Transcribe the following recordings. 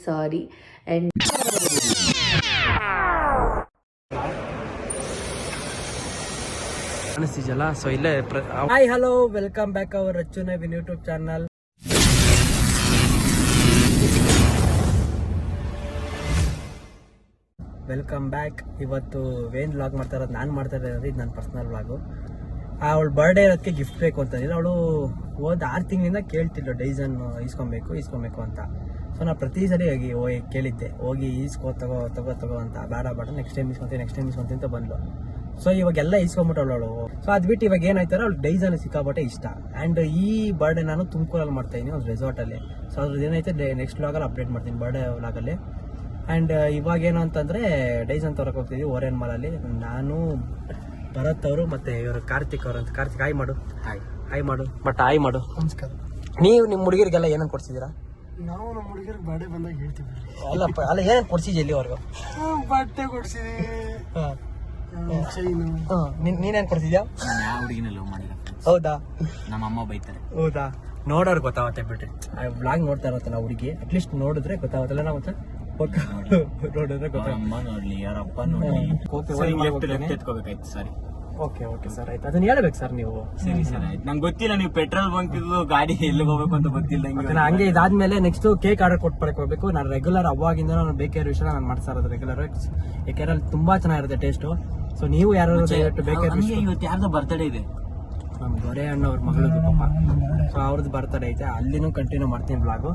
sorry. And ಅನಿಸ್ತಿದೆಯಲ್ಲ so ಇಲ್ಲೇ hi hello welcome back hour Rachchu Naveen YouTube channel. Welcome back. ಇವತ್ತು vane vlog ಮಾಡ್ತಾ ಇರೋದು ನಾನು ಮಾಡ್ತಾ ಇರೋದು, ಇದು ನನ್ನ ಪರ್ಸನಲ್ ವ್ಲಾಗು. ಅವಳು ಬರ್ಡೇ ಇರೋದಕ್ಕೆ ಗಿಫ್ಟ್ ಬೇಕು ಅಂತಂದಿಲ್ಲ. ಅವಳು ಹೋದ 6 ತಿಂಗಳಿಂದ ಕೇಳ್ತಿದ್ಲು ಡೈಸನ್ ಇಸ್ಕೊಬೇಕು ಅಂತ. ಸೊ ನಾನು ಪ್ರತಿ ಸರಿ ಹೋಗಿ ಕೇಳಿದ್ದೆ, ಹೋಗಿ ತಗೋ ಅಂತ. ಬೇಡ ನೆಕ್ಸ್ಟ್ ಟೈಮ್ ಇಸ್ಕೊಂತೀನಿ ಅಂತ ಬಂದ್ಲು. ಸೊ ಇವಾಗೆಲ್ಲ ಇಸ್ಕೊಂಬಿಟ್ಟವಳು ಅವಳು. ಸೊ ಅದ್ ಬಿಟ್ಟು ಇವಾಗ ಏನಾಯ್ತಾರೆ, ಅವ್ಳು ಡೈಸನ್ ಸಿಕ್ಕಾಪಟ್ಟೆ ಇಷ್ಟ. ಅಂಡ್ ಈ ಬರ್ಡೇ ನಾನು ತುಮಕೂರಲ್ಲಿ ಮಾಡ್ತಾ ಇದೀನಿ, ಒಂದು ರೆಸಾರ್ಟಲ್ಲಿ. ಸೊ ಅದ್ರದ್ದು ಏನೈತೆ ನೆಕ್ಸ್ಟ್ ವ್ಲಾಗಲ್ಲಿ ಅಪ್ಡೇಟ್ ಮಾಡ್ತೀನಿ, ಬರ್ಡೇ ವ್ಲಾಗಲ್ಲಿ. ಅಂಡ್ ಇವಾಗ ಏನು ಅಂತಂದ್ರೆ ಡೈಸನ್ ತರಕ್ ಹೋಗ್ತಿದ್ವಿ ಓರಿಯನ್ ಮಾಲಲ್ಲಿ. ನಾನು, ಭರತ್ ಅವರು ಮತ್ತೆ ಇವರು ಕಾರ್ತಿಕ್ ಅವರು ಅಂತ. ಕಾರ್ತಿಕ್ ಹಾಯ್ ಮಾಡು. ಹಾಯ್ ಮಾಡು. ನಮಸ್ಕಾರ. ನೀವು ನಿಮ್ಮ ಹುಡುಗಿರಿಗೆಲ್ಲ ಏನೇನು ಕೊಡ್ಸಿದ್ದೀರಾ? ನಾವು ನಮ್ಮ ಹುಡುಗಿರಿಗೆ ಬರ್ಡೇ ಬಂದಾಗ ಹೇಳ್ತೀವಿ. ಅಲ್ಲ ಏನೇನು ಕೊಡ್ಸಿದ್ಯ ಇಲ್ಲಿವರೆಗೂ? ಬಟ್ಟೆ ಕೊಡ್ಸಿದೀವಿ, ಚೈನು. ನೀನೇನ್ ಕೊಡ್ಸಿದ್ಯಾ? ಯಾವ ಹುಡುಗಿನ ಲವ್ ಮಾಡಿಲ್ಲ. ಹೌದಾ? ನಮ್ಮ ಅಮ್ಮ ಬೈತಾರೆ. ಹೌದಾ? ನೋಡೋರು ಗೊತ್ತಾಗುತ್ತೆ ಬಿಟ್ರಿ. ವ್ಲಾಗ್ ನೋಡ್ತಾ ಇರತ್ತಲ್ಲ ಹುಡುಗಿ, ಅಟ್ಲೀಸ್ಟ್ ನೋಡಿದ್ರೆ ಗೊತ್ತಾಗುತ್ತಲ್ಲ. ನಾವು ನೋಡಿದ್ರೆ ಅಮ್ಮ ನೋಡ್ಲಿ, ಯಾರ ಅಪ್ಪ ನೋಡ್ಲಿ. ಎತ್ಕೋಬೇಕಾಯ್ತು. ಸಾರಿ. ಓಕೆ ಸರ್, ಆಯ್ತು. ಅದನ್ನ ಹೇಳ್ಬೇಕು ಸರ್ ನೀವು. ಸರಿ ಸರ್, ಆಯ್ತು. ನಂಗೆ ಗೊತ್ತಿಲ್ಲ ನೀವು ಪೆಟ್ರೋಲ್ ಬಂಕ್ ಗಾಡಿ ಎಲ್ಲಿಗೆ ಹೋಗ್ಬೇಕು ಅಂತ ಗೊತ್ತಿಲ್ಲ. ಹಂಗೆ ಇದಾದ್ಮೇಲೆ ನೆಕ್ಸ್ಟ್ ಕೇಕ್ ಆರ್ಡರ್ ಕೊಟ್ಬರಕ್ ಹೋಗ್ಬೇಕು. ನಾನು ರೆಗ್ಯುಲರ್ ಅವಾಗಿಂದ ನಾನು ಬೇಕರಿ ವಿಷಯ ನಾನು ಮಾಡ್ತಾ ಇರೋದು ರೆಗ್ಯುಲರ್. ಯಾಕೆಂದ್ರೆ ಅಲ್ಲಿ ತುಂಬಾ ಚೆನ್ನಾಗಿರುತ್ತೆ ಟೇಸ್ಟ್. ಸೊ ನೀವು ಯಾರು ಬೇಕರಿ, ಇವತ್ತು ಯಾರ್ದೋ ಬರ್ತಡೇ ಇದೆ, ನಮ್ ದೊರೆ ಅಣ್ಣ ಅವ್ರ ಮಗಳದು ಪಾಪ. ಸೊ ಅವ್ರದ್ದು ಬರ್ತಡೇ ಐತೆ, ಅಲ್ಲಿನೂ ಕಂಟಿನ್ಯೂ ಮಾಡ್ತೀನಿ ಬ್ಲಾಗು.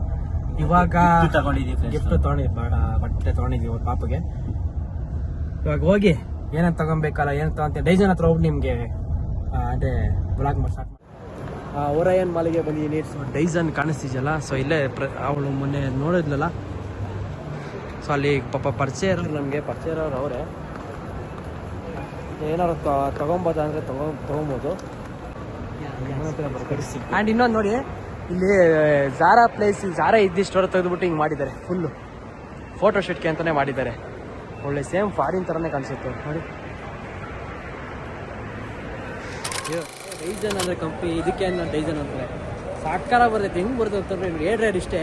ಇವಾಗ ಗಿಫ್ಟ್ ತಗೊಂಡಿದ್ವಿ, ಬಟ್ಟೆ ತಗೊಂಡಿದ್ವಿ ಅವ್ರ ಪಾಪಗೆ. ಇವಾಗ ಹೋಗಿ ಏನೇನು ತಗೊಬೇಕಲ್ಲ, ಏನು ತಗೊಂತ ಡೈಸನ್ ಹತ್ರ ಹೋಗಿ ನಿಮ್ಗೆ ಅದೇ ಬ್ಲಾಗ್ ಮಾಡ್ಸಾಕ್. ಓರಯನ್ ಮಾಲಿಗೆ ಬಂದಿದ್ದೀನಿ. ಸೊ ಡೈಸನ್ ಕಾಣಿಸ್ತಿದೆಯಲ್ಲ, ಸೊ ಇಲ್ಲೇ ಅವಳು ಮೊನ್ನೆ ನೋಡಿದ್ಲಲ್ಲ. ಸೊ ಅಲ್ಲಿ ಪಾಪ ಪರಿಚಯ ಇರೋರು ಅವರೇ. ಏನಾರು ತಗೊಬೋದು ಅಂದರೆ ತಗೊಬೋದು. ಆ್ಯಂಡ್ ಇನ್ನೊಂದು ನೋಡಿ, ಇಲ್ಲಿ ಝಾರಾ ಇದ್ದಿಷ್ಟು ತೆಗೆದುಬಿಟ್ಟು ಹಿಂಗೆ ಮಾಡಿದ್ದಾರೆ. ಫುಲ್ಲು ಫೋಟೋ ಶೂಟ್ಗೆ ಅಂತಲೇ ಮಾಡಿದ್ದಾರೆ. ಒಳ್ಳೆ ಸೇಮ್ ಫಾರಿನ್ ಥರನೇ ಕಾಣಿಸುತ್ತೆ ನೋಡಿ. ಡೈಸನ್ ಅಂದರೆ ಕಂಪ್ನಿ, ಇದಕ್ಕೆ ಡೈಸನ್ ಅಂದರೆ ಸಾಕಾರ ಬರ್ತೈತೆ. ಹೆಂಗೆ ಬರ್ತದೆ ಅಂತಂದರೆ ನಿಮ್ಗೆ ರೇಟ್ ಇಷ್ಟೇ.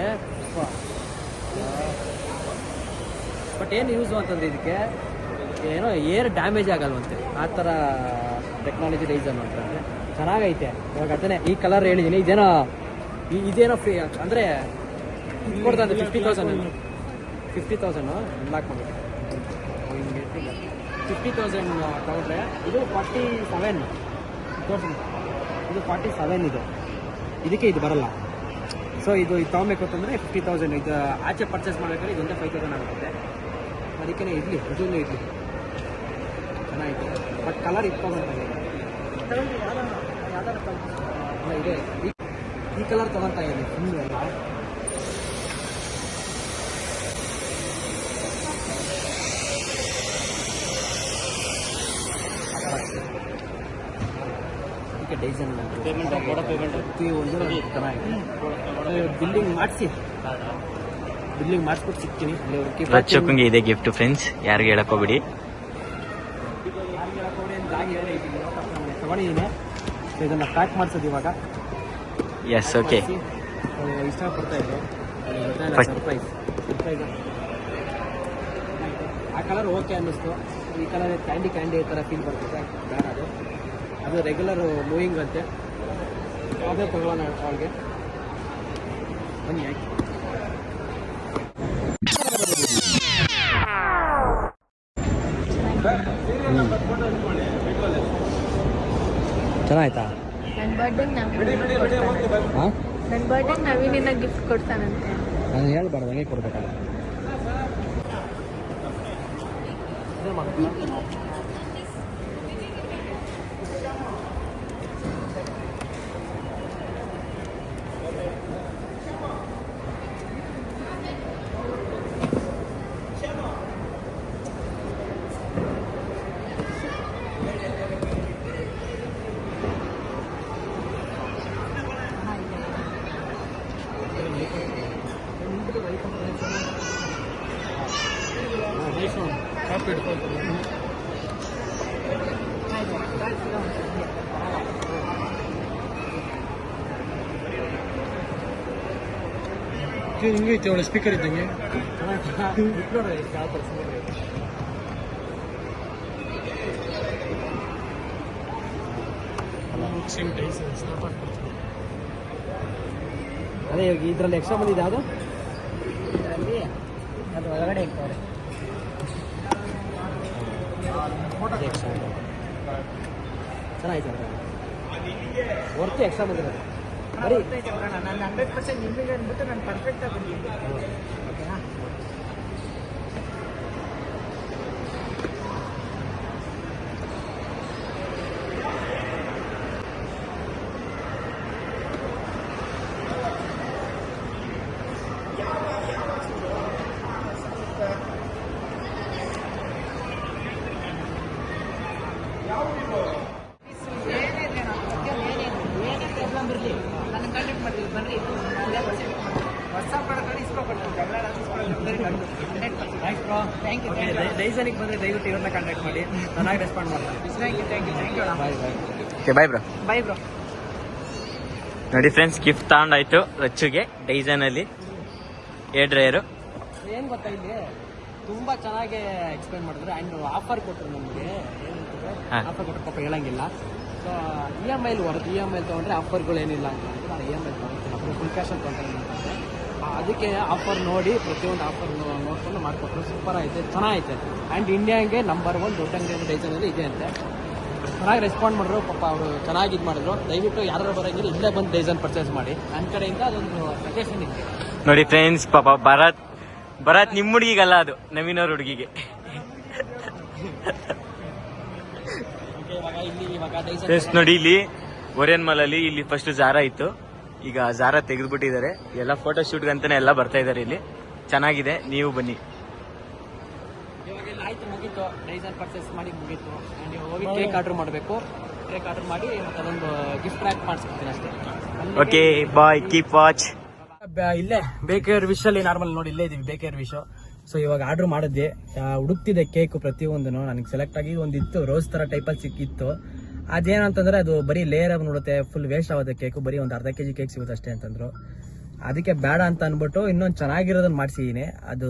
ಬಟ್ ಏನು ಯೂಸು ಅಂತಂದರೆ ಇದಕ್ಕೆ ಏನೋ ಏರ್ ಡ್ಯಾಮೇಜ್ ಆಗಲ್ವಂತೆ, ಆ ಥರ ಟೆಕ್ನಾಲಜಿ ಡೈಸನ್ ಅಂತಂದರೆ ಚೆನ್ನಾಗೈತೆ. ಇವಾಗ ಅದನ್ನೇ ಈ ಕಲರ್ ಹೇಳಿದ್ದೀನಿ. ಇದೇನೋ ಫ್ರೀ ಅಂದರೆ ಇದು ಕೊಡ್ತಂದ್ರೆ 50,000 ಲಾಕ್ ಮಾಡಿ 50,000 ತಗೊಂಡ್ರೆ ಇದು 47 ಇದು 47 ಇದು. ಇದಕ್ಕೆ ಇದು ಬರಲ್ಲ. ಸೊ ಇದು ತಗೊಬೇಕು ಅಂತಂದರೆ 50,000. ಇದು ಆಚೆ ಪರ್ಚೇಸ್ ಮಾಡಬೇಕಾದ್ರೆ ಇದೊಂದೇ 5,000 ಆಗುತ್ತೆ. ಅದಕ್ಕೇ ಇರಲಿ, ಇದನ್ನು ಇರಲಿ, ಚೆನ್ನಾಗಿದೆ. ಬಟ್ ಕಲರ್ ಇಟ್ಕೊಂಡ್ರೆ ಇದೆ. ಈ ಕಲರ್ ತಗೊಳ್ತಾ ಇದ್ದೀನಿ ಫುಲ್ ಎಲ್ಲ. ಅದಕ್ಕೆ ಡೈಸನ್ ಬಿಲ್ಲಿಂಗ್ ಮಾಡಿಸ್ಬಿಟ್ಟು ಸಿಗ್ತೀನಿ. ರಚ್ಚಕ್ಕಂಗೆ ಇದೆ ಗಿಫ್ಟ್ ಫ್ರೆಂಡ್ಸ್, ಯಾರಿಗೆ ಹೇಳಕ್ ಹೋಗ್ಬಿಡಿ. ತಗೊಂಡಿದ್ದೀನಿ, ಇದನ್ನ ಪ್ಯಾಕ್ ಮಾಡಿಸೋದು ಇವಾಗ. Yes, okay. ಇಷ್ಟಪಡ್ತಾ ಇದ್ರು ಸರ್ಪ್ರೈಸ್. ಆ ಕಲರ್ ಓಕೆ ಅನ್ನಿಸ್ತು. ಈ ಕಲರ್ ಕ್ಯಾಂಡಿ ಥರ ಫೀಲ್ ಬರ್ತದೆ, ಬೇಡ ಅದು ರೆಗ್ಯುಲರ್ ಮೂವಿಂಗ್ ಅಂತೆ. ಅದೇ ತಗೊಳ್ಳೋಣ ಅವಳಿಗೆ. ಬನ್ನಿ ಆಯ್ತು. ಚೆನ್ನಾಯ್ತಾ? ನನ್ನ ಬರ್ಡೇಗೆ ನವೀನಿನ ಗಿಫ್ಟ್ ಕೊಡ್ತಾನಂತೆ. ನಾನು ಹೇಳ್ಬಾರ್ದು, ಹಂಗೆ ಕೊಡ್ಬೇಕಲ್ಲ. ಹಿಂಗೆ ಐತೆ ಒಳ್ಳೆ ಸ್ಪೀಕರ್ ಇದ್ದಂಗೆ. ಅದೇ ಇದ್ರಲ್ಲಿ ಎಕ್ಸ್ಟ್ರಾ ಬಂದಿದೆ ಯಾವುದು ಅಲ್ಲಿ ಅದು ಒಳಗಡೆ ಇರ್ತಾರೆ ಚೆನ್ನಾಗಿದೆ ವರ್ತಿ ಎಕ್ಸ್ಟ್ರಾ ಬಂದಿರೋದು ಬರೀ ನಾನು 100% ನಿಮಗೆ ಅಂದ್ಬಿಟ್ಟು ನಾನು ಪರ್ಫೆಕ್ಟಾಗಿ ಬಂದಿದ್ದೆ ಓಕೆನಾ. ಡೈಸನಿಗೆ ಬಂದರೆ ದಯವಿಟ್ಟು ಇವ್ರನ್ನ ಕಾಂಟ್ಯಾಕ್ಟ್ ಮಾಡಿ, ಚೆನ್ನಾಗಿ ರೆಸ್ಪಾಂಡ್ ಮಾಡ್ತೀನಿ. Thank you. Bye bro. Bye bro. ನೋಡಿ ಫ್ರೆಂಡ್ಸ್, ಗಿಫ್ಟ್ ತಗೊಂಡಾಯ್ತು ರಚ್ಚುಗೆ ಡೈಸನ್ ಅಲ್ಲಿ ಏರ್ ಡ್ರೈಯರು. ಏನು ಗೊತ್ತಾ, ಇಲ್ಲಿ ತುಂಬ ಚೆನ್ನಾಗಿ ಎಕ್ಸ್ಪ್ಲೇನ್ ಮಾಡಿದ್ರು ಆ್ಯಂಡ್ ಆಫರ್ ಕೊಟ್ಟರು ನಮಗೆ. ಏನಂತಂದರೆ ಆಫರ್ ಕೊಟ್ಟರು, ಪಾಪ ಹೇಳಂಗಿಲ್ಲ. ಸೊ EMI ತೊಗೊಂಡ್ರೆ ಆಫರ್ಗಳು ಏನಿಲ್ಲ ಅಂತ ನಾನು EMI ತೊಗೊಳ್ತೀನಿ, ಅப்புறம் ಫುಲ್ ಕ್ಯಾಶ್ ಅಂತ ತೊಗೊಂಡ್ರೆ ಅಂತಂದರೆ ಅದಕ್ಕೆ ಆಫರ್ ನೋಡಿ ಪ್ರತಿಯೊಂದು ಆಫರ್ ನೋಡ್ಕೊಂಡು ಮಾಡಿಕೊಟ್ರು. ಸೂಪರ್ ಐತೆ, ಚೆನ್ನಾಗೈತೆ. ಆ್ಯಂಡ್ ಇಂಡಿಯಾಗೆ ನಂಬರ್ 1 ದೊಡ್ಡ ಅಂಗಡಿ ಡೈಸನಲ್ಲಿ ಇದೆ ಅಂತೆ. ಚೆನ್ನಾಗಿ ರೆಸ್ಪಾಂಡ್ ಮಾಡಿದ್ರು, ಪಾಪ ಅವರು ಚೆನ್ನಾಗಿ ಇದು ಮಾಡಿದ್ರು. ದಯವಿಟ್ಟು ಯಾರು ಬರೋಂಗಿಲ್ಲ ಇಲ್ಲೇ ಬಂದು ಡೈಸನ್ ಪರ್ಚೇಸ್ ಮಾಡಿ, ನನ್ನ ಕಡೆಯಿಂದ ಅದೊಂದು ಸಜೆಷನ್ ಇದೆ. ನೋಡಿ ಫ್ರೆಂಡ್ಸ್, ಪಾಪ ಭರತ್ ನಿಮ್ಮ ಹುಡುಗಿಗಲ್ಲ, ಅದು ನವೀನ್ ಅವ್ರ ಹುಡುಗಿಗೆ. ಫ್ರೆಂಡ್ಸ್ ನೋಡಿ, ಇಲ್ಲಿ ಒರಿಯನ್ ಮಾಲ್ ಅಲ್ಲಿ ಇಲ್ಲಿ ಫಸ್ಟ್ ಜಾರಾ ಇತ್ತು, ಈಗ ಜಾರಾ ತೆಗೆದ್ಬಿಟ್ಟಿದ್ದಾರೆ. ಎಲ್ಲ ಫೋಟೋ ಶೂಟ್ ಅಂತಾನೆ ಎಲ್ಲ ಬರ್ತಾ ಇದಾರೆ. ಇಲ್ಲಿ ಚೆನ್ನಾಗಿದೆ, ನೀವು ಬನ್ನಿ. ಇವಾಗ ಎಲ್ಲ ಆಯ್ತು, ಮುಗೀತು. ಡೈಸನ್ ಪರ್ಚೇಸ್ ಮಾಡಿ ಮುಗೀತು. ಆ್ಯಂಡ್ ಹೋಗಿ ಕೇಕ್ ಆರ್ಡರ್ ಮಾಡಬೇಕು. ಕೇಕ್ ಆರ್ಡರ್ ಮಾಡಿ ಮತ್ತೆ ಅದೊಂದು ಗಿಫ್ಟ್ ರ್ಯಾಪ್ ಮಾಡಿಸ್ಕೊಡ್ತೀನಿ ಅಷ್ಟೇ. Okay bye, keep watch. ಇಲ್ಲೇ ಬೇಕೇರ್ ವಿಶ್ ಅಲ್ಲಿ ನಾರ್ಮಲ್ ನೋಡಿ, ಇಲ್ಲೇ ಇದೀವಿ ಬೇಕೇರ್ ವಿಶ್. ಸೊ ಇವಾಗ ಆರ್ಡರ್ ಮಾಡಿದ್ದೆ, ಹುಡುಕ್ತಿದ್ದೆ ಕೇಕ್ ಪ್ರತಿಯೊಂದು. ನನಗೆ ಸೆಲೆಕ್ಟ್ ಆಗಿ ಒಂದಿತ್ತು ರೋಸ್ ತರ ಟೈಪಲ್ಲಿ ಸಿಕ್ಕಿತ್ತು. ಅದೇನಂತಂದ್ರೆ ಅದು ಬರೀ ಲೇಯರ್ ಆಗಿ ನೋಡುತ್ತೆ, ಫುಲ್ ವೇಸ್ಟ್ ಆಗುತ್ತೆ ಕೇಕು, ಬರೀ ಒಂದು ಅರ್ಧ kg ಕೇಕ್ ಸಿಗುತ್ತೆ ಅಷ್ಟೇ ಅಂತಂದ್ರು. ಅದಕ್ಕೆ ಬೇಡ ಅಂತ ಅಂದ್ಬಿಟ್ಟು ಇನ್ನೊಂದು ಚೆನ್ನಾಗಿರೋದನ್ನ ಮಾಡಿಸಿದ್ದೀನಿ. ಅದು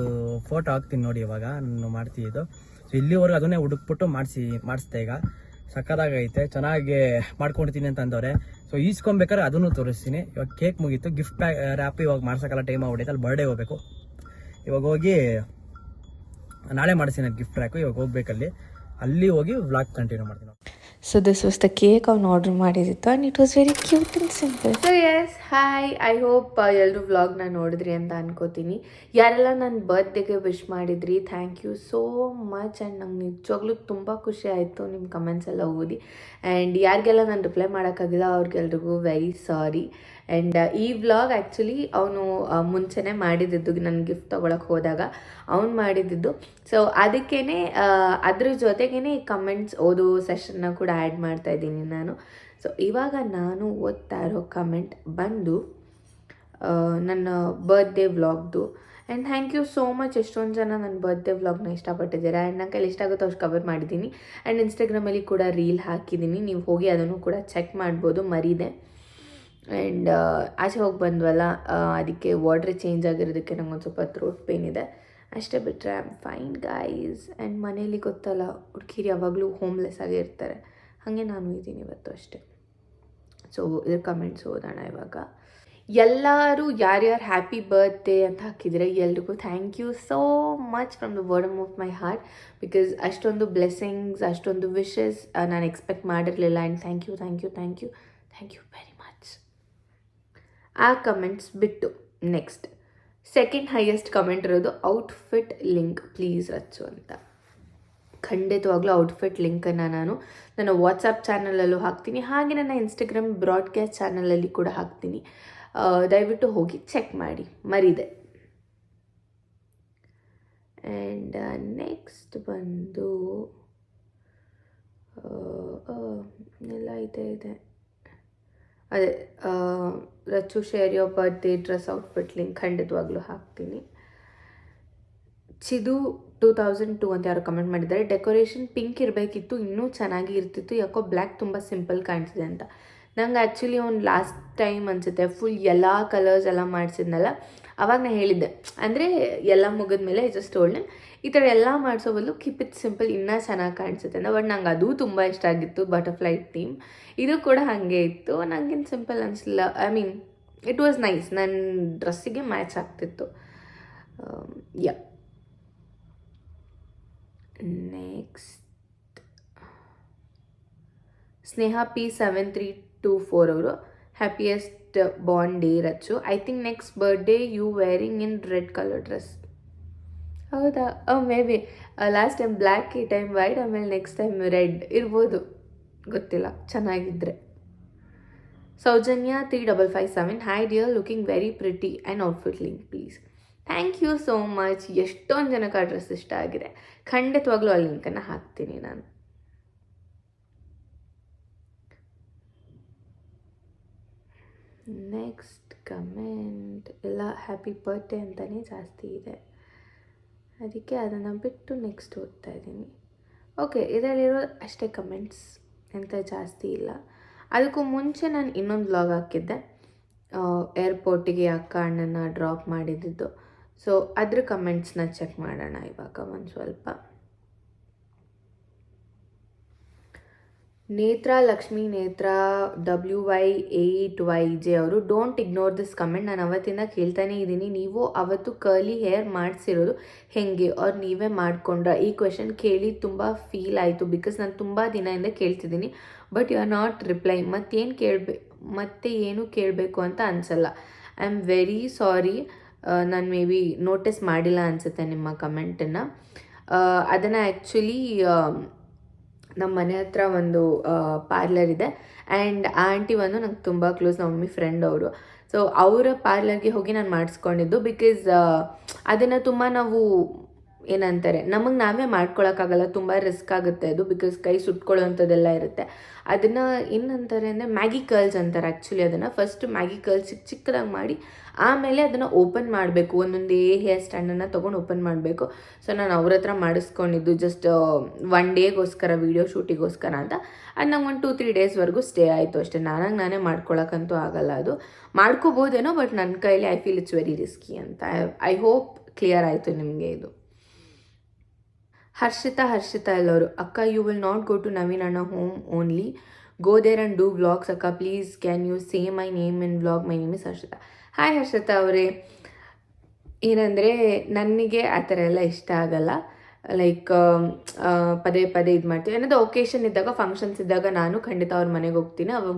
ಫೋಟೋ ಹಾಕ್ತೀನಿ ನೋಡಿ, ಇವಾಗ ನಾನು ಮಾಡ್ತೀನಿ ಇದು. ಸೊ ಇಲ್ಲಿವರೆಗೂ ಅದನ್ನೇ ಹುಡುಕ್ಬಿಟ್ಟು ಮಾಡಿಸ್ದೆ. ಈಗ ಸಕ್ಕದಾಗೈತೆ, ಚೆನ್ನಾಗಿ ಮಾಡ್ಕೊಡ್ತೀನಿ ಅಂತ ಅಂದವ್ರೆ. ಸೊ ಈಸ್ಕೊಬೇಕಾದ್ರೆ ಅದನ್ನು ತೋರಿಸ್ತೀನಿ. ಇವಾಗ ಕೇಕ್ ಮುಗೀತು, ಗಿಫ್ಟ್ ರ್ಯಾಪ್ ಇವಾಗ ಮಾಡ್ಸೋಕ್ಕಲ್ಲ, ಟೈಮ್ ಆಗ್ಬಿಟ್ಟೈತೆ. ಅಲ್ಲಿ ಬರ್ಡೇ ಹೋಗ್ಬೇಕು. ಇವಾಗ ಹೋಗಿ ನಾಳೆ ಮಾಡಿಸ್ತೀನಿ ಗಿಫ್ಟ್ ರ್ಯಾಕು. ಇವಾಗ ಹೋಗ್ಬೇಕಲ್ಲಿ, ಅಲ್ಲಿ ಹೋಗಿ ವ್ಲಾಗ್ ಕಂಟಿನ್ಯೂ ಮಾಡ್ತೀನಿ. So this was the cake ಅವ್ನು ಆರ್ಡರ್ ಮಾಡಿದಿತ್ತು and it was very cute and simple. So yes, hi, I hope ಎಲ್ಲರೂ ವ್ಲಾಗ್ನ ನೋಡಿದ್ರಿ ಅಂತ ಅನ್ಕೋತೀನಿ. ಯಾರೆಲ್ಲ ನನ್ನ ಬರ್ತ್ಡೇಗೆ ವಿಶ್ ಮಾಡಿದ್ರಿ, thank you so much. And ನಂಗೆ ನಿಜವಾಗ್ಲೂ ತುಂಬ ಖುಷಿ ಆಯಿತು ನಿಮ್ಮ ಕಮೆಂಟ್ಸ್ ಎಲ್ಲ ಓದಿ. ಆ್ಯಂಡ್ ಯಾರಿಗೆಲ್ಲ ನಾನು ರಿಪ್ಲೈ ಮಾಡೋಕ್ಕಾಗಿಲ್ಲ ಅವ್ರಿಗೆಲ್ರಿಗೂ ವೆರಿ ಸಾರಿ. ಆ್ಯಂಡ್ ಈ ವ್ಲಾಗ್ ಆ್ಯಕ್ಚುಲಿ ಅವನು ಮುಂಚೆನೇ ಮಾಡಿದ್ದು, ನನ್ನ ಗಿಫ್ಟ್ ತೊಗೊಳಕ್ಕೆ ಹೋದಾಗ ಅವ್ನು ಮಾಡಿದ್ದು. ಸೊ ಅದಕ್ಕೇ ಅದ್ರ ಜೊತೆಗೇ ಕಮೆಂಟ್ಸ್ ಓದೋ ಸೆಷನ್ನ ಕೂಡ ಆ್ಯಡ್ ಮಾಡ್ತಾಯಿದ್ದೀನಿ ನಾನು. ಸೊ ಇವಾಗ ನಾನು ಓದ್ತಾ ಇರೋ ಕಮೆಂಟ್ ಬಂದು ನನ್ನ ಬರ್ತ್ಡೇ ವ್ಲಾಗ್ದು. And thank you so much, ಎಷ್ಟೊಂದು ಜನ ನನ್ನ ಬರ್ತ್ಡೇ ವ್ಲಾಗ್ನ ಇಷ್ಟಪಟ್ಟಿದ್ದಾರೆ. ಆ್ಯಂಡ್ ನನ್ನ ಕೈಲಿ ಎಷ್ಟಾಗುತ್ತೋ ಅಷ್ಟು ಕವರ್ ಮಾಡಿದ್ದೀನಿ. ಆ್ಯಂಡ್ ಇನ್ಸ್ಟಾಗ್ರಾಮಲ್ಲಿ ಕೂಡ ರೀಲ್ ಹಾಕಿದ್ದೀನಿ, ನೀವು ಹೋಗಿ ಅದನ್ನು ಕೂಡ ಚೆಕ್ ಮಾಡ್ಬೋದು, ಮರಿದೆ. ಆ್ಯಂಡ್ ಆಚೆ ಹೋಗಿ ಬಂದ್ವಲ್ಲ, ಅದಕ್ಕೆ ವಾಟ್ರ್ ಚೇಂಜ್ ಆಗಿರೋದಕ್ಕೆ ನಂಗೊಂದು ಸ್ವಲ್ಪ ಥ್ರೋಟ್ ಪೇನ್ ಇದೆ ಅಷ್ಟೇ. ಬಿಟ್ಟರೆ I am fine guys. And ಮನೇಲಿ ಗೊತ್ತಲ್ಲ, ಹುಡುಗಿರು ಯಾವಾಗಲೂ ಹೋಮ್ಲೆಸ್ ಆಗೇ ಇರ್ತಾರೆ, ಹಾಗೆ ನಾನು ಇದ್ದೀನಿ ಇವತ್ತು ಅಷ್ಟೇ. ಸೊ ಇದ್ರ ಕಮೆಂಟ್ಸ್ ಓದೋಣ ಇವಾಗ. ಎಲ್ಲರೂ ಯಾರ್ಯಾರು ಹ್ಯಾಪಿ ಬರ್ತ್ಡೇ ಅಂತ ಹಾಕಿದರೆ ಎಲ್ರಿಗೂ thank you so much from the bottom of my heart. Because ಅಷ್ಟೊಂದು ಬ್ಲೆಸ್ಸಿಂಗ್ಸ್, ಅಷ್ಟೊಂದು ವಿಶಸ್ ನಾನು ಎಕ್ಸ್ಪೆಕ್ಟ್ ಮಾಡಿರಲಿಲ್ಲ. And thank you very much. ಆ ಕಮೆಂಟ್ಸ್ ಬಿಟ್ಟು ನೆಕ್ಸ್ಟ್ ಸೆಕೆಂಡ್ ಹೈಯೆಸ್ಟ್ ಕಮೆಂಟ್ ಇರೋದು ಔಟ್ಫಿಟ್ ಲಿಂಕ್ ಪ್ಲೀಸ್ ರಚ್ಚು ಅಂತ. ಖಂಡಿತವಾಗ್ಲೂ ಔಟ್ಫಿಟ್ ಲಿಂಕನ್ನು ನಾನು ನನ್ನ ವಾಟ್ಸಪ್ ಚಾನಲಲ್ಲೂ ಹಾಕ್ತೀನಿ, ಹಾಗೆ ನನ್ನ ಇನ್ಸ್ಟಾಗ್ರಾಮ್ ಬ್ರಾಡ್ಕಾಸ್ಟ್ ಚಾನಲಲ್ಲಿ ಕೂಡ ಹಾಕ್ತೀನಿ. ದಯವಿಟ್ಟು ಹೋಗಿ ಚೆಕ್ ಮಾಡಿ, ಮರಿದೆ. ಆ್ಯಂಡ್ ನೆಕ್ಸ್ಟ್ ಬಂದು ಎಲ್ಲ ಇದೆ ಅದೇ Rachchu share your birthday dress outfit link ಖಂಡಿತವಾಗ್ಲೂ ಹಾಕ್ತೀನಿ. ಚಿದು 2002 ಅಂತ ಯಾರು ಕಮೆಂಟ್ ಮಾಡಿದ್ದಾರೆ. ಡೆಕೋರೇಷನ್ ಪಿಂಕ್ ಇರಬೇಕಿತ್ತು, ಇನ್ನೂ ಚೆನ್ನಾಗಿ ಇರ್ತಿತ್ತು, ಯಾಕೋ ಬ್ಲ್ಯಾಕ್ ತುಂಬ ಸಿಂಪಲ್ ಕಾಣಿಸಿದೆ ಅಂತ. ನಂಗೆ ಆ್ಯಕ್ಚುಲಿ ಅವ್ನು ಲಾಸ್ಟ್ ಟೈಮ್ ಅನಿಸುತ್ತೆ ಫುಲ್ ಎಲ್ಲ ಕಲರ್ಸ್ ಎಲ್ಲ ಮಾಡಿಸಿದ್ನಲ್ಲ, ಅವಾಗ ನಾನು ಹೇಳಿದ್ದೆ, ಅಂದರೆ ಎಲ್ಲ ಮುಗಿದ್ಮೇಲೆ ಜಸ್ಟ್ ಒಳ್ಳೆ ಈ ಥರ ಎಲ್ಲ ಮಾಡಿಸೋ ಬದಲು ಕೀಪ್ ಇಟ್ ಸಿಂಪಲ್ ಇನ್ನೂ ಚೆನ್ನಾಗಿ ಕಾಣಿಸುತ್ತೆ ಅಂತ. ಬಟ್ ನಂಗೆ ಅದು ತುಂಬ ಇಷ್ಟ ಆಗಿತ್ತು, ಬಟರ್ಫ್ಲೈ ಥೀಮ್. ಇದು ಕೂಡ ಹಾಗೆ ಇತ್ತು, ನನಗೇನು ಸಿಂಪಲ್ ಅನಿಸಲಿಲ್ಲ. I mean it was nice, ನನ್ನ ಡ್ರೆಸ್ಸಿಗೆ ಮ್ಯಾಚ್ ಆಗ್ತಿತ್ತು. ಯಾ ನೆಕ್ಸ್ಟ್ ಸ್ನೇಹ P7324 ಅವರು happiest born day Rachu. I think next birthday you wearing in red colour dress. ಹೌದಾ? Maybe last time black, ಈ ಟೈಮ್ ವೈಟ್, ಆಮೇಲೆ ನೆಕ್ಸ್ಟ್ ಟೈಮ್ ರೆಡ್ ಇರ್ಬೋದು, ಗೊತ್ತಿಲ್ಲ, ಚೆನ್ನಾಗಿದ್ದರೆ. Soujanya 3557 hi dear, looking very pretty and outfit link please. Thank you so much. ಎಷ್ಟೊಂದು ಜನಕ್ಕೆ ಆ dress ಇಷ್ಟ ಆಗಿದೆ. ಖಂಡಿತವಾಗ್ಲೂ ಆ ಲಿಂಕನ್ನು ಹಾಕ್ತೀನಿ ನಾನು. ನೆಕ್ಸ್ಟ್ ಕಮೆಂಟ್ ಎಲ್ಲ ಹ್ಯಾಪಿ ಬರ್ಡೇ ಅಂತಲೇ ಜಾಸ್ತಿ ಇದೆ, ಅದಕ್ಕೆ ಅದನ್ನು ಬಿಟ್ಟು ನೆಕ್ಸ್ಟ್ ಓದ್ತಾ ಇದ್ದೀನಿ. ಓಕೆ, ಇದರಲ್ಲಿರೋ ಅಷ್ಟೇ ಕಮೆಂಟ್ಸ್, ಎಂತ ಜಾಸ್ತಿ ಇಲ್ಲ. ಅದಕ್ಕೂ ಮುಂಚೆ ನಾನು ಇನ್ನೊಂದು ವ್ಲಾಗ್ ಹಾಕಿದ್ದೆ, ಏರ್ಪೋರ್ಟಿಗೆ ಅಕ್ಕ ಅಣ್ಣನ ಡ್ರಾಪ್ ಮಾಡಿದ್ದು. ಸೊ ಅದ್ರ ಕಮೆಂಟ್ಸ್ನ ಚೆಕ್ ಮಾಡೋಣ ಇವಾಗ ಒಂದು ಸ್ವಲ್ಪ. ಲಕ್ಷ್ಮೀ ನೇತ್ರ WY8YJ ಅವರು ಡೋಂಟ್ ಇಗ್ನೋರ್ ದಿಸ್ ಕಮೆಂಟ್. ನಾನು ಅವತ್ತಿಂದ ಕೇಳ್ತಾನೆ ಇದ್ದೀನಿ, ನೀವು ಅವತ್ತು ಕರ್ಲಿ ಹೇರ್ ಮಾಡಿಸಿರೋದು ಹೇಗೆ ಅವ್ರು ನೀವೇ ಮಾಡಿಕೊಂಡ್ರ? ಈ ಕ್ವೆಶನ್ ಕೇಳಿ ತುಂಬ ಫೀಲ್ ಆಯಿತು, ಬಿಕಾಸ್ ನಾನು ತುಂಬ ದಿನದಿಂದ ಕೇಳ್ತಿದ್ದೀನಿ, but you are not reply. ಮತ್ತೆ ಏನು ಕೇಳಬೇಕು ಅಂತ ಅನಿಸಲ್ಲ. ಐ ಆಮ್ ವೆರಿ ಸಾರಿ, ನಾನು ಮೇ ಬಿ ನೋಟಿಸ್ ಮಾಡಿಲ್ಲ ಅನಿಸುತ್ತೆ ನಿಮ್ಮ ಕಮೆಂಟನ್ನು. ಅದನ್ನು ಆ್ಯಕ್ಚುಲಿ ನಮ್ಮ ಮನೆ ಹತ್ರ ಒಂದು ಪಾರ್ಲರ್ ಇದೆ, ಆ್ಯಂಡ್ ಆ ಆಂಟಿ ಒಂದು ನಂಗೆ ತುಂಬ ಕ್ಲೋಸ್, ನಮ್ಮ ಮಮ್ಮಿ ಫ್ರೆಂಡ್ ಅವರು. ಸೊ ಅವರ ಪಾರ್ಲರ್ಗೆ ಹೋಗಿ ನಾನು ಮಾಡಿಸ್ಕೊಂಡಿದ್ದು, ಬಿಕಾಸ್ ಅದನ್ನು ತುಂಬ ನಾವು ಏನಂತಾರೆ, ನಮಗೆ ನಾವೇ ಮಾಡ್ಕೊಳಕ್ಕಾಗಲ್ಲ, ತುಂಬ ರಿಸ್ಕ್ ಆಗುತ್ತೆ ಅದು, ಬಿಕಾಸ್ ಕೈ ಸುಟ್ಕೊಳ್ಳೋವಂಥದ್ದೆಲ್ಲ ಇರುತ್ತೆ. ಅದನ್ನು ಏನಂತಾರೆ ಅಂದರೆ ಮ್ಯಾಗಿ ಕರ್ಲ್ಸ್ ಅಂತಾರೆ ಆ್ಯಕ್ಚುಲಿ. ಅದನ್ನು ಫಸ್ಟ್ ಮ್ಯಾಗಿ ಕರ್ಲ್ಸ್ ಚಿಕ್ಕದಾಗಿ ಮಾಡಿ ಆಮೇಲೆ ಅದನ್ನು ಓಪನ್ ಮಾಡಬೇಕು, ಒಂದೊಂದೇ ಹೇರ್ ಸ್ಟ್ಯಾಂಡನ್ನು ತೊಗೊಂಡು ಓಪನ್ ಮಾಡಬೇಕು. ಸೊ ನಾನು ಅವ್ರ ಹತ್ರ ಮಾಡಿಸ್ಕೊಂಡಿದ್ದು ಜಸ್ಟ್ 1 ಡೇಗೋಸ್ಕರ, ವೀಡಿಯೋ ಶೂಟಿಗೋಸ್ಕರ ಅಂತ. ಅದು ನಂಗೆ 1-2-3 ಡೇಸ್ವರೆಗೂ ಸ್ಟೇ ಆಯಿತು ಅಷ್ಟೇ. ನಾನೇ ಮಾಡ್ಕೊಳಕ್ಕಂತೂ ಆಗಲ್ಲ, ಅದು ಮಾಡ್ಕೋಬೋದೇನೋ, ಬಟ್ ನನ್ನ ಕೈಲಿ I feel it's very risky ಅಂತ. ಐ ಹೋಪ್ ಕ್ಲಿಯರ್ ಆಯಿತು ನಿಮಗೆ ಇದು. ಹರ್ಷಿತಾ ಎಲ್ಲವರು, ಅಕ್ಕ you will not go to Naveen ಅಣ್ಣ home only, go there and do vlogs ಅಕ್ಕ please, can you say my name in vlog, my name is Harshita. Hi Harshita ಅವರೇ, ಏನಂದರೆ ನನಗೆ ಆ ಥರ ಎಲ್ಲ ಇಷ್ಟ ಆಗಲ್ಲ. ಲೈಕ್ ಪದೇ ಇದು ಮಾಡ್ತೀವಿ, ಏನಾದರೂ ಒಕೇಶನ್ ಇದ್ದಾಗ, ಫಂಕ್ಷನ್ಸ್ ಇದ್ದಾಗ ನಾನು ಖಂಡಿತ ಅವ್ರ ಮನೆಗೆ ಹೋಗ್ತೀನಿ, ಅವಾಗ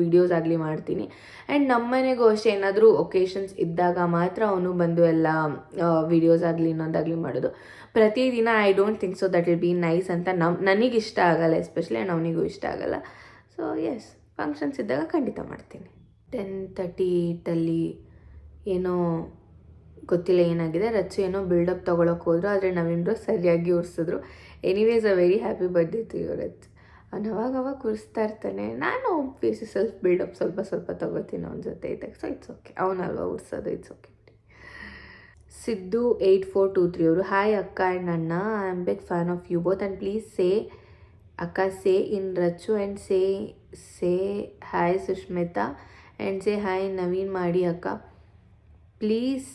ವೀಡಿಯೋಸ್ ಆಗಲಿ ಮಾಡ್ತೀನಿ. ಆ್ಯಂಡ್ ನಮ್ಮ ಮನೆಗೂ ಅಷ್ಟೇ, ಏನಾದರೂ ಒಕೇಶನ್ಸ್ ಇದ್ದಾಗ ಮಾತ್ರ ಅವನು ಬಂದು ಎಲ್ಲ ವೀಡಿಯೋಸ್ ಆಗಲಿ ಇನ್ನೊಂದಾಗಲಿ ಮಾಡೋದು. ಪ್ರತಿದಿನ I don't think so that will be nice ಅಂತ ನನಗೆ ಇಷ್ಟ ಆಗಲ್ಲ, ಎಸ್ಪೆಷಲಿ, ಆ್ಯಂಡ್ ಅವನಿಗೂ ಇಷ್ಟ ಆಗಲ್ಲ. ಸೊ ಎಸ್, ಫಂಕ್ಷನ್ಸ್ ಇದ್ದಾಗ ಖಂಡಿತ ಮಾಡ್ತೀನಿ. 10:38 ಏನೋ ಗೊತ್ತಿಲ್ಲ ಏನಾಗಿದೆ, ರಚ್ಚು ಏನೋ ಬಿಲ್ಡಪ್ ತೊಗೊಳಕ್ಕೆ ಹೋದ್ರು, ಆದರೆ ನವೀನ್ರು ಸರಿಯಾಗಿ ಉರ್ಸಿದ್ರು. Anyways a very happy birthday to you Rach. ಅವ್ನು ಅವಾಗ ಉರಿಸ್ತಾ ಇರ್ತಾನೆ, ನಾನು ಒಬ್ವಿಯಸ್ಲಿ ಬಿಲ್ಡಪ್ ಸ್ವಲ್ಪ ತೊಗೋತೀನಿ ಅವನ ಜೊತೆ ಇದ್ದಾಗ. ಸೊ ಇಟ್ಸ್ ಓಕೆ, ಅವನಲ್ವಾ ಉರ್ಸೋದು, ಇಟ್ಸ್ ಓಕೆ. ಸಿದ್ದು 8423 ಅವರು, ಹಾಯ್ ಅಕ್ಕ ಆ್ಯಂಡ್ ಅಣ್ಣ, I am big fan of you both, and please say ಅಕ್ಕ say in Rachu, and say hi Sushmita, and say hi Naveen ಮಾಡಿ ಅಕ್ಕ. ಪ್ಲೀಸ್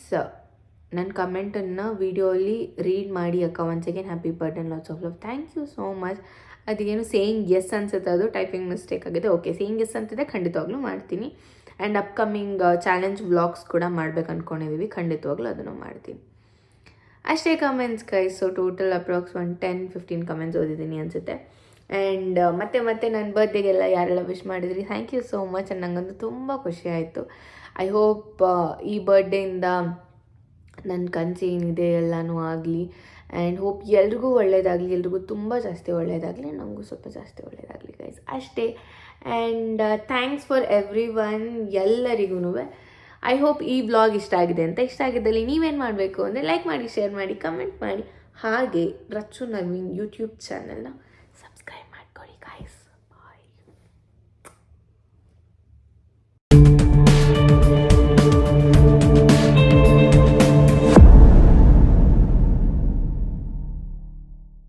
ನನ್ನ ಕಮೆಂಟನ್ನು ವಿಡಿಯೋಲಿ ರೀಡ್ ಮಾಡಿ ಅಕ್ಕ. Once again happy birthday, lots of love. Thank you so much. ಅದೇನು saying yes ಅನ್ಸುತ್ತೆ, ಅದು ಟೈಪಿಂಗ್ ಮಿಸ್ಟೇಕ್ ಆಗಿದೆ. ಓಕೆ, ಸೇಯಿಂಗ್ ಎಸ್ ಅಂತಿದೆ, ಖಂಡಿತವಾಗ್ಲೂ ಮಾಡ್ತೀನಿ. ಆ್ಯಂಡ್ ಅಪ್ಕಮಿಂಗ್ ಚಾಲೆಂಜ್ ವ್ಲಾಗ್ಸ್ ಕೂಡ ಮಾಡ್ಬೇಕು ಅಂದ್ಕೊಂಡಿದ್ದೀವಿ, ಖಂಡಿತವಾಗ್ಲೂ ಅದನ್ನು ಮಾಡ್ತೀನಿ. ಅಷ್ಟೇ comments guys. So total approx 10-15 comments ಓದಿದ್ದೀನಿ ಅನಿಸುತ್ತೆ. ಆ್ಯಂಡ್ ಮತ್ತೆ ನನ್ನ ಬರ್ತ್ಡೇಗೆಲ್ಲ ಯಾರೆಲ್ಲ ವಿಶ್ ಮಾಡಿದ್ರಿ, thank you so much. And ನನಗಂತೂ ತುಂಬ ಖುಷಿ ಆಯಿತು. ಐ ಹೋಪ್ ಈ ಬರ್ಡೇಯಿಂದ ನನ್ನ ಕನಸು ಏನಿದೆ ಎಲ್ಲನೂ ಆಗಲಿ, ಆ್ಯಂಡ್ ಹೋಪ್ ಎಲ್ರಿಗೂ ಒಳ್ಳೆಯದಾಗಲಿ, ಎಲ್ರಿಗೂ ತುಂಬ ಜಾಸ್ತಿ ಒಳ್ಳೆಯದಾಗಲಿ, ನನಗೂ ಸ್ವಲ್ಪ ಜಾಸ್ತಿ ಒಳ್ಳೆಯದಾಗಲಿ ಗೈಸ್, ಅಷ್ಟೇ. And thanks for every one, ಎಲ್ಲರಿಗೂ. ಐ ಹೋಪ್ ಈ ವ್ಲಾಗ್ ಇಷ್ಟ ಆಗಿದೆ ಅಂತ. ಇಷ್ಟ ಆಗಿದ್ದಲ್ಲಿ ನೀವೇನು ಮಾಡಬೇಕು ಅಂದರೆ ಲೈಕ್ ಮಾಡಿ, ಶೇರ್ ಮಾಡಿ, ಕಮೆಂಟ್ ಮಾಡಿ, ಹಾಗೆ ರಚ್ಚು ನವೀನ್ ಯೂಟ್ಯೂಬ್ ಚಾನಲ್ನ